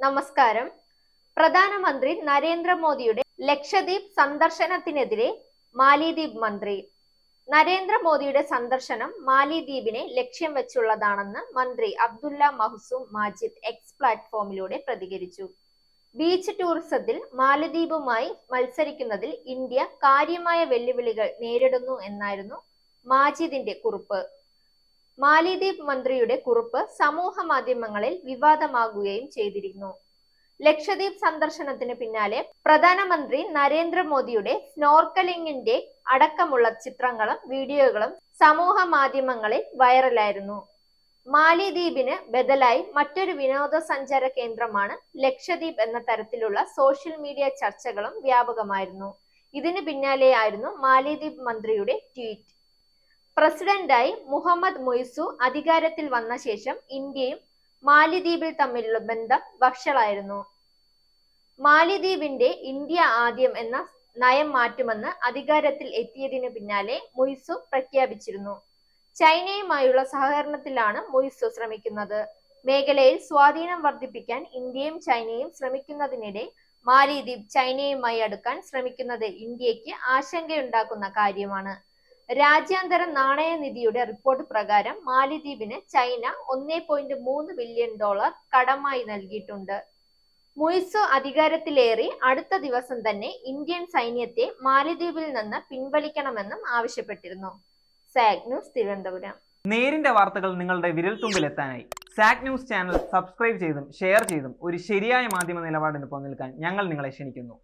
നമസ്കാരം. പ്രധാനമന്ത്രി നരേന്ദ്രമോദിയുടെ ലക്ഷദ്വീപ് സന്ദർശനത്തിനെതിരെ മാലിദ്വീപ് മന്ത്രി. നരേന്ദ്രമോദിയുടെ സന്ദർശനം മാലിദ്വീപിനെ ലക്ഷ്യം വെച്ചുള്ളതാണെന്ന് മന്ത്രി അബ്ദുല്ല മഹ്സൂം മാജിദ് എക്സ് പ്ലാറ്റ്ഫോമിലൂടെ പ്രതികരിച്ചു. ബീച്ച് ടൂറിസത്തിൽ മാലദ്വീപുമായി മത്സരിക്കുന്നതിൽ ഇന്ത്യ കാര്യമായ വെല്ലുവിളികൾ നേരിടുന്നു എന്നായിരുന്നു മാജിദിന്റെ കുറിപ്പ്. മാലിദ്വീപ് മന്ത്രിയുടെ കുറിപ്പ് സമൂഹ മാധ്യമങ്ങളിൽ വിവാദമാകുകയും ചെയ്തിരുന്നു. ലക്ഷദ്വീപ് സന്ദർശനത്തിന് പിന്നാലെ പ്രധാനമന്ത്രി നരേന്ദ്രമോദിയുടെ സ്നോർക്കലിംഗിന്റെ അടക്കമുള്ള ചിത്രങ്ങളും വീഡിയോകളും സമൂഹ മാധ്യമങ്ങളിൽ വൈറലായിരുന്നു. മാലിദ്വീപിന് ബദലായി മറ്റൊരു വിനോദസഞ്ചാര കേന്ദ്രമാണ് ലക്ഷദ്വീപ് എന്ന തരത്തിലുള്ള സോഷ്യൽ മീഡിയ ചർച്ചകളും വ്യാപകമായിരുന്നു. ഇതിന് പിന്നാലെയായിരുന്നു മാലിദ്വീപ് മന്ത്രിയുടെ ട്വീറ്റ്. പ്രസിഡന്റായി മുഹമ്മദ് മുയ്സു അധികാരത്തിൽ വന്ന ശേഷം ഇന്ത്യയും മാലിദ്വീപിൽ തമ്മിലുള്ള ബന്ധം വഷളായിരുന്നു. മാലിദ്വീപിന്റെ ഇന്ത്യ ആദ്യം എന്ന നയം മാറ്റുമെന്ന് അധികാരത്തിൽ എത്തിയതിനു പിന്നാലെ മുയ്സു പ്രഖ്യാപിച്ചിരുന്നു. ചൈനയുമായുള്ള സഹകരണത്തിലാണ് മുയ്സു ശ്രമിക്കുന്നത്. മേഖലയിൽ സ്വാധീനം വർദ്ധിപ്പിക്കാൻ ഇന്ത്യയും ചൈനയും ശ്രമിക്കുന്നതിനിടെ മാലിദ്വീപ് ചൈനയുമായി അടുക്കാൻ ശ്രമിക്കുന്നത് ഇന്ത്യക്ക് ആശങ്കയുണ്ടാക്കുന്ന കാര്യമാണ്. രാജ്യാന്തര നാണയനിധിയുടെ റിപ്പോർട്ട് പ്രകാരം മാലിദ്വീപിന് ചൈന $1.3 ബില്യൺ കടമായി നൽകിയിട്ടുണ്ട്. മുയ്സു അധികാരത്തിലേറി അടുത്ത ദിവസം തന്നെ ഇന്ത്യൻ സൈന്യത്തെ മാലിദ്വീപിൽ നിന്ന് പിൻവലിക്കണമെന്നും ആവശ്യപ്പെട്ടിരുന്നു. Zag news, Thiruvananthapuram. നേരിന്റെ വാർത്തകൾ നിങ്ങളുടെ വിരൽത്തുമ്പിൽ എത്താനായി സാഗ് ന്യൂസ് ചാനൽ സബ്സ്ക്രൈബ് ചെയ്തും ഷെയർ ചെയ്തും ഒരു ശരിയായ മാധ്യമ നിലപാടിന് നിൽക്കാൻ ഞങ്ങൾ നിങ്ങളെ ക്ഷണിക്കുന്നു.